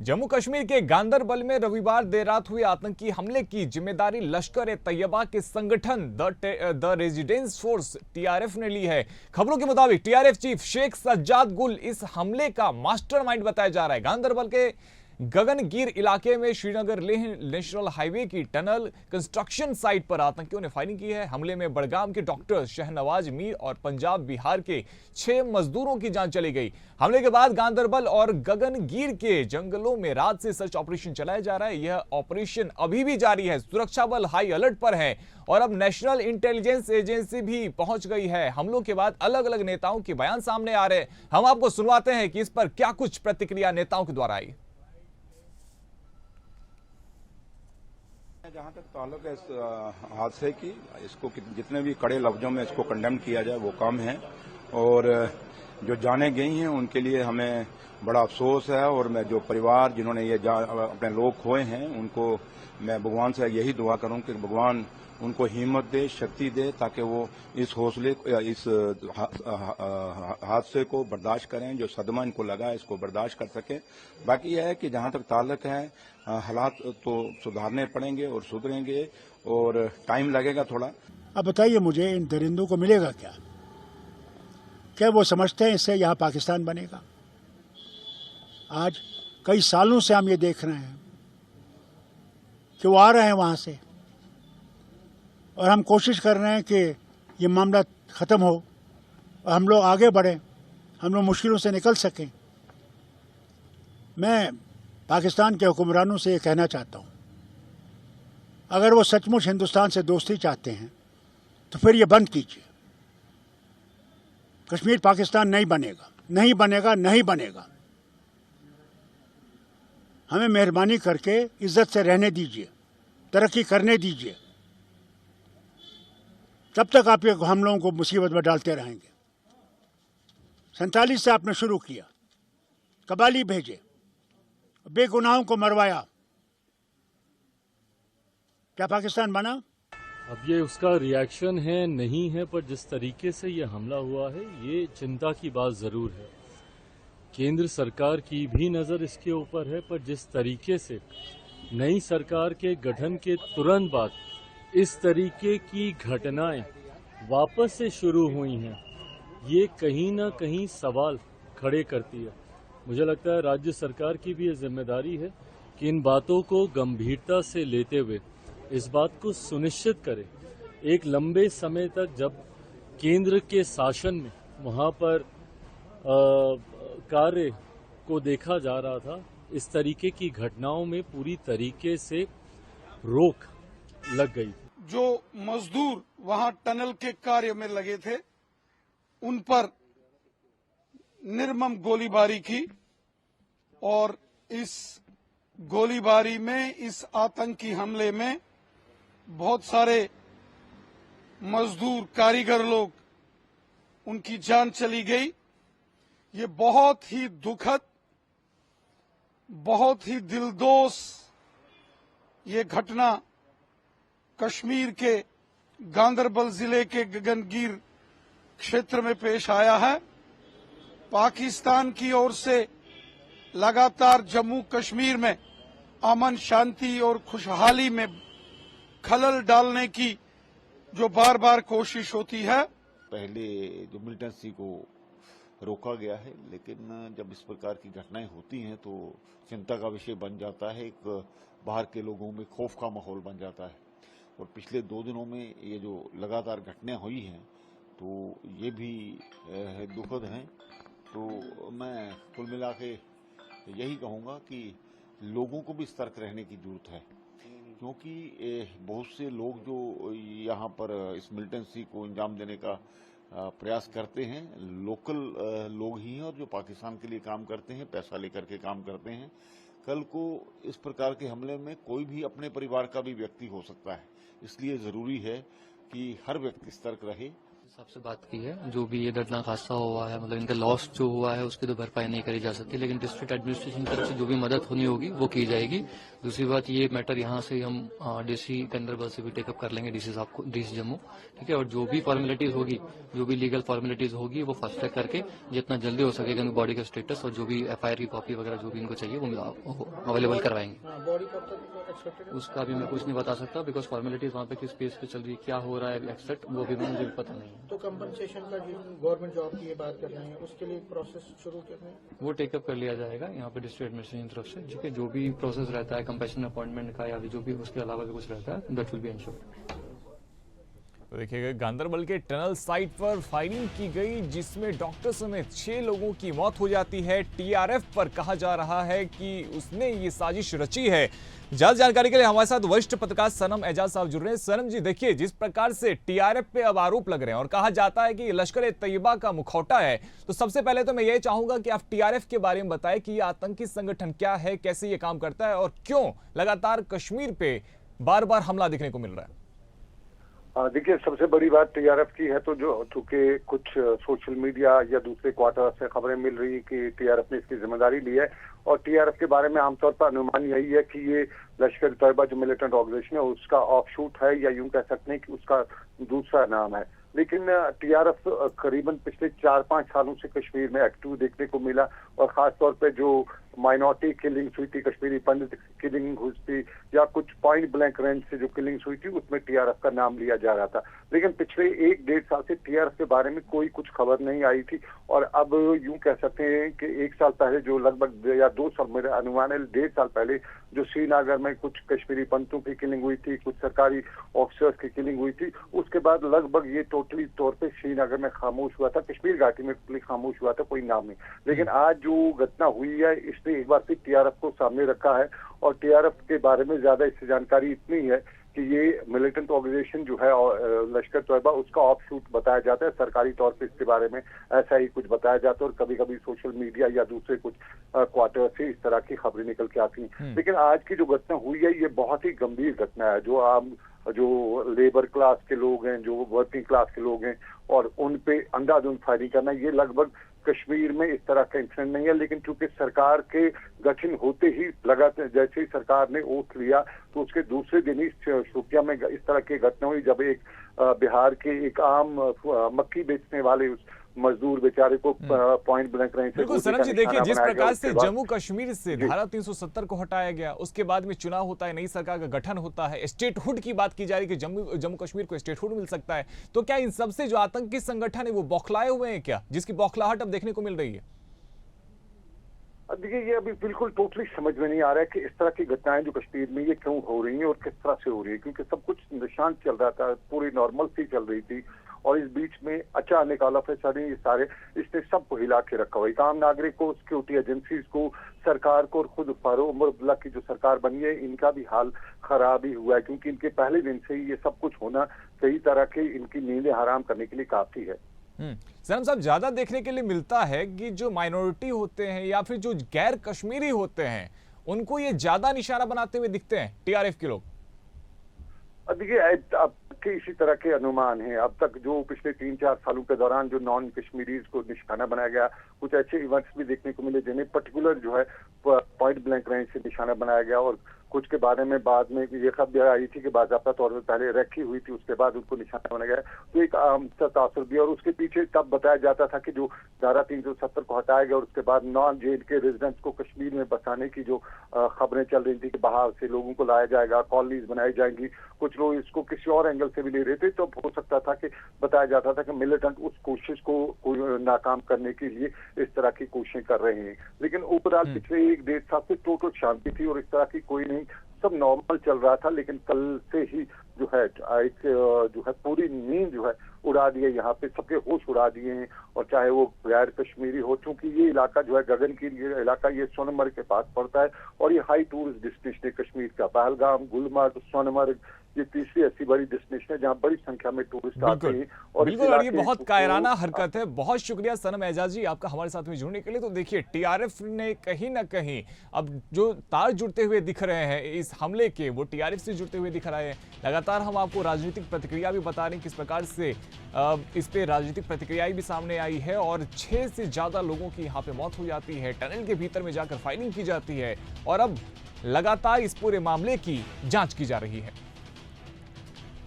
जम्मू कश्मीर के गांदरबल में रविवार देर रात हुए आतंकी हमले की जिम्मेदारी लश्कर-ए-तैयबा के संगठन द रेजिडेंस फोर्स टीआरएफ ने ली है। खबरों के मुताबिक टीआरएफ चीफ शेख सज्जाद गुल इस हमले का मास्टरमाइंड बताया जा रहा है। गांदरबल के गगनगीर इलाके में श्रीनगर लेह नेशनल हाईवे की टनल कंस्ट्रक्शन साइट पर आतंकियों ने फायरिंग की है। हमले में बड़गाम के डॉक्टर शहनवाज मीर और पंजाब बिहार के 6 मजदूरों की जान चली गई। हमले के बाद गांदरबल और गगनगीर के जंगलों में रात से सर्च ऑपरेशन चलाया जा रहा है। यह ऑपरेशन अभी भी जारी है। सुरक्षा बल हाई अलर्ट पर है और अब नेशनल इंटेलिजेंस एजेंसी भी पहुंच गई है। हमलों के बाद अलग अलग नेताओं के बयान सामने आ रहे हैं। हम आपको सुनवाते हैं कि इस पर क्या कुछ प्रतिक्रिया नेताओं के द्वारा आई। जहां तक ताल्लुक है इस हादसे की, इसको जितने भी कड़े लफ्जों में इसको कंडेम किया जाए वो कम है और जो जाने गई हैं उनके लिए हमें बड़ा अफसोस है। और मैं जो परिवार जिन्होंने ये अपने लोग खोए हैं उनको मैं भगवान से यही दुआ करूं कि भगवान उनको हिम्मत दे, शक्ति दे, ताकि वो इस हादसे को बर्दाश्त करें। जो सदमा इनको लगा है इसको बर्दाश्त कर सकें। बाकी यह है कि जहां तक ताल्लुक है हालात तो सुधारने पड़ेंगे और सुधरेंगे और टाइम लगेगा थोड़ा। अब बताइए मुझे, इन दरिंदों को मिलेगा क्या? क्या वो समझते हैं इससे यहाँ पाकिस्तान बनेगा? आज कई सालों से हम ये देख रहे हैं कि वो आ रहे हैं वहाँ से और हम कोशिश कर रहे हैं कि ये मामला ख़त्म हो और हम लोग आगे बढ़ें, हम लोग मुश्किलों से निकल सकें। मैं पाकिस्तान के हुक्मरानों से ये कहना चाहता हूँ, अगर वो सचमुच हिंदुस्तान से दोस्ती चाहते हैं तो फिर ये बंद कीजिए। कश्मीर पाकिस्तान नहीं बनेगा, नहीं बनेगा, नहीं बनेगा। हमें मेहरबानी करके इज्जत से रहने दीजिए, तरक्की करने दीजिए। तब तक आप हम लोगों को मुसीबत में डालते रहेंगे। 47 से आपने शुरू किया, कबाली भेजे, बेगुनाहों को मरवाया, क्या पाकिस्तान बना? अब ये उसका रिएक्शन है नहीं है, पर जिस तरीके से ये हमला हुआ है ये चिंता की बात जरूर है। केंद्र सरकार की भी नजर इसके ऊपर है, पर जिस तरीके से नई सरकार के गठन के तुरंत बाद इस तरीके की घटनाएं वापस से शुरू हुई हैं, ये कहीं ना कहीं सवाल खड़े करती है। मुझे लगता है राज्य सरकार की भी ये जिम्मेदारी है कि इन बातों को गंभीरता से लेते हुए इस बात को सुनिश्चित करे। एक लंबे समय तक जब केंद्र के शासन में वहां पर कार्य को देखा जा रहा था, इस तरीके की घटनाओं में पूरी तरीके से रोक लग गई। जो मजदूर वहां टनल के कार्य में लगे थे उन पर निर्मम गोलीबारी की और इस गोलीबारी में, इस आतंकी हमले में बहुत सारे मजदूर, कारीगर लोग, उनकी जान चली गई। ये बहुत ही दुखद, बहुत ही दिलदोज ये घटना कश्मीर के गांदरबल जिले के गगनगीर क्षेत्र में पेश आया है। पाकिस्तान की ओर से लगातार जम्मू कश्मीर में अमन, शांति और खुशहाली में खलल डालने की जो बार बार कोशिश होती है। पहले जो मिलिटेंसी को रोका गया है, लेकिन जब इस प्रकार की घटनाएं होती हैं तो चिंता का विषय बन जाता है। एक बाहर के लोगों में खौफ का माहौल बन जाता है और पिछले 2 दिनों में ये जो लगातार घटनाएं हुई हैं तो ये भी दुखद हैं। तो मैं कुल मिला के यही कहूँगा कि लोगों को भी सतर्क रहने की जरूरत है, क्योंकि बहुत से लोग जो यहाँ पर इस मिलिटेंसी को अंजाम देने का प्रयास करते हैं, लोकल लोग ही हैं और जो पाकिस्तान के लिए काम करते हैं, पैसा लेकर के काम करते हैं। कल को इस प्रकार के हमले में कोई भी अपने परिवार का भी व्यक्ति हो सकता है, इसलिए जरूरी है कि हर व्यक्ति सतर्क रहे। साहब से बात की है। जो भी ये दर्दनाक हादसा हुआ है, मतलब इनका लॉस जो हुआ है उसकी तो भरपाई नहीं करी जा सकती, लेकिन डिस्ट्रिक्ट एडमिनिस्ट्रेशन की तरफ से जो भी मदद होनी होगी वो की जाएगी। दूसरी बात, ये मैटर यहाँ से हम डीसी गंदरबल से भी टेकअप कर लेंगे, डीसी साहब को, डीसी जम्मू, ठीक है। और जो भी फॉर्मेलिटीज होगी, जो भी लीगल फॉर्मेलिटीज होगी वो फास्ट ट्रैक करके जितना जल्दी हो सकेगा इनकी बॉडी का स्टेटस और जो भी एफआईआर की कॉपी वगैरह जो भी इनको चाहिए वो अवेलेबल करवाएंगे। उसका भी मैं कुछ नहीं बता सकता, बिकॉज फॉर्मेलिटीज वहाँ पे किस पेज पे चल रही है, क्या हो रहा है एक्सेप्ट, वो भी मुझे पता नहीं है। तो कंपनसेशन का जो गवर्नमेंट जॉब की ये बात कर रहे हैं, उसके लिए प्रोसेस शुरू करना है, वो टेकअप कर लिया जाएगा यहाँ पे डिस्ट्रिक्ट एडमिनिस्ट्रेशन की तरफ से, ठीक है। जो भी प्रोसेस रहता है कंपैशन अपॉइंटमेंट का या जो भी उसके अलावा भी कुछ रहता है, दैट विल बी एंश्योर्ड। तो देखिएगा, गांधरबल के टनल साइट पर फायरिंग की गई जिसमें डॉक्टर समेत 6 लोगों की मौत हो जाती है। टीआरएफ पर कहा जा रहा है कि उसने ये साजिश रची है। ज्यादा जानकारी के लिए हमारे साथ वरिष्ठ पत्रकार सनम एजाज साहब जुड़ रहे हैं। सनम जी, देखिए, जिस प्रकार से टीआरएफ पे अब आरोप लग रहे हैं और कहा जाता है कि लश्कर-ए-तैयबा का मुखौटा है, तो सबसे पहले तो मैं ये चाहूंगा कि आप टीआरएफ के बारे में बताएं कि ये आतंकी संगठन क्या है, कैसे ये काम करता है और क्यों लगातार कश्मीर पे बार बार हमला देखने को मिल रहा है। देखिए, सबसे बड़ी बात टीआरएफ की है तो जो चूंकि कुछ सोशल मीडिया या दूसरे क्वार्टर से खबरें मिल रही कि टीआरएफ ने इसकी जिम्मेदारी ली है, और टीआरएफ के बारे में आमतौर पर अनुमान यही है कि ये लश्कर-ए-तैयबा जो मिलिटेंट ऑर्गेनाइजेशन है उसका ऑफशूट है, या यूं कह सकते हैं कि उसका दूसरा नाम है। लेकिन टीआरएफ करीबन पिछले 4-5 सालों से कश्मीर में एक्टिव देखने को मिला, और खासतौर पे जो माइनॉरिटी किलिंग्स हुई थी, कश्मीरी पंडित किलिंग हुई थी, या कुछ पॉइंट ब्लैंक रेंज से जो किलिंग्स हुई थी, उसमें टीआरएफ का नाम लिया जा रहा था। लेकिन पिछले 1-1.5 साल से टीआरएफ के बारे में कोई कुछ खबर नहीं आई थी, और अब यूं कह सकते हैं कि 1 साल पहले जो लगभग, या 2 साल, मेरा अनुमान है 1.5 साल पहले जो श्रीनगर में कुछ कश्मीरी पंडितों की किलिंग हुई थी, कुछ सरकारी ऑफिसर्स की किलिंग हुई थी, उसके बाद लगभग ये टोटली तौर पे श्रीनगर में खामोश हुआ था, कश्मीर घाटी में खामोश हुआ था, कोई नाम नहीं। लेकिन आज जो घटना हुई है, इसने एक बार फिर टीआरएफ को सामने रखा है, और टीआरएफ के बारे में ज्यादा इससे जानकारी इतनी है कि ये मिलिटेंट ऑर्गेनाइजेशन जो है लश्कर-ए-तैयबा, उसका ऑफशूट बताया जाता है। सरकारी तौर पे इसके बारे में ऐसा ही कुछ बताया जाता है, और कभी कभी सोशल मीडिया या दूसरे कुछ क्वार्टर से इस तरह की खबरें निकल के आती हैं। लेकिन आज की जो घटना हुई है, ये बहुत ही गंभीर घटना है। जो लेबर क्लास के लोग हैं, जो वर्किंग क्लास के लोग हैं, और उन पे अंधाधुंध फायरिंग करना, ये लगभग कश्मीर में इस तरह का इंसिडेंट नहीं है। लेकिन चूंकि सरकार के गठन होते ही लगातार, जैसे ही सरकार ने ओथ लिया, तो उसके दूसरे दिन ही शोपियां में इस तरह की घटना हुई, जब एक बिहार के एक आम मक्की बेचने वाले उस मजदूर बेचारे को पॉइंट ब्लैंक रेंज से। बिल्कुल सनम जी, देखिए, जिस प्रकार से जम्मू कश्मीर से धारा 370 को हटाया गया, उसके बाद में चुनाव होता है, नई सरकार का गठन होता है, स्टेटहुड की बात की जा रही है कि जम्मू कश्मीर को स्टेटहुड मिल सकता है, तो क्या इन सबसे जो आतंकी संगठन है वो बौखलाए हुए हैं क्या, जिसकी बौखलाहट अब देखने को मिल रही है? देखिए, ये अभी बिल्कुल टोटली समझ में नहीं आ रहा है कि इस तरह की घटनाएं जो कश्मीर में ये क्यों हो रही हैं और किस तरह से हो रही है, क्योंकि सब कुछ निशान चल रहा था, पूरी नॉर्मल सी चल रही थी, और इस बीच में अचानक ये सारे इसने सबको हिला के रखा हुआ। आम नागरिक को, सिक्योरिटी एजेंसीज को, सरकार को, और खुद फारूक उमर अब्दुल्ला की जो सरकार बनी है, इनका भी हाल खराब ही हुआ है, क्योंकि इनके पहले दिन से ही ये सब कुछ होना कई तरह के इनकी नींदें हराम करने के लिए काफी है। सनम साहब, ज्यादा देखने के लिए मिलता है कि जो माइनॉरिटी होते हैं या फिर जो गैर कश्मीरी होते हैं, उनको ये ज्यादा निशाना बनाते हुए दिखते हैं टीआरएफ के लोग। देखिए, अब के इसी तरह के अनुमान हैं। अब तक जो पिछले 3-4 सालों के दौरान जो नॉन कश्मीरीज को निशाना बनाया गया, कुछ ऐसे इवेंट्स भी देखने को मिले जिन्हें पर्टिकुलर जो है पॉइंट ब्लैंक रेंज से निशाना बनाया गया, और कुछ के बारे में बाद में ये खबर आई थी कि बाज़ाब्ता तौर पर पहले रखी हुई थी, उसके बाद उनको निशाना बनाया गया, तो एक आम सा तासुर भी। और उसके पीछे तब बताया जाता था कि जो धारा 370 को हटाया गया और उसके बाद नॉन जेल के रेजिडेंट्स को कश्मीर में बसाने की जो खबरें चल रही थी कि बाहर से लोगों को लाया जाएगा, कॉलोनीज बनाई जाएंगी, कुछ लोग इसको किसी और एंगल से भी ले रहे थे, तो हो सकता था कि बताया जाता था कि मिलिटेंट उस कोशिश को नाकाम करने के लिए इस तरह की कोशिशें कर रहे हैं। लेकिन ओवरऑल पिछले 1-1.5 साल से टोटल शांति थी, और इस तरह की कोई नहीं, सब नॉर्मल चल रहा था। लेकिन कल से ही जो है पूरी नींद जो है उड़ा दी है, यहाँ पे सबके होश उड़ा दिए हैं, और चाहे वो गैर कश्मीरी हो, चूंकि ये इलाका जो है गगनगिरी इलाका, ये सोनमर्ग के पास पड़ता है, और ये हाई टूरिस्ट डेस्टिनेशन है कश्मीर का। पहलगाम, गुलमर्ग, सोनमर्ग, ये तीसरी ऐसी बड़ी डेस्टिनेशन है जहां बड़ी संख्या में टूरिस्ट आते हैं। और बिल्कुल, और ये बहुत कायराना हरकत है। बहुत शुक्रिया सनम एजाजी आपका हमारे साथ में जुड़ने के लिए। तो देखिए, टीआरएफ ने कहीं ना कहीं अब जो तार जुड़ते हुए दिख रहे हैं इस हमले के, वो टीआरएफ से जुड़ते हुए दिख रहे हैं। लगातार हम आपको राजनीतिक प्रतिक्रिया भी बता रहे हैं किस प्रकार से इस पे राजनीतिक प्रतिक्रियाएं भी सामने आई है और 6 से ज्यादा लोगों की यहाँ पे मौत हो जाती है, टनल के भीतर में जाकर फायरिंग की जाती है और अब लगातार इस पूरे मामले की जांच की जा रही है।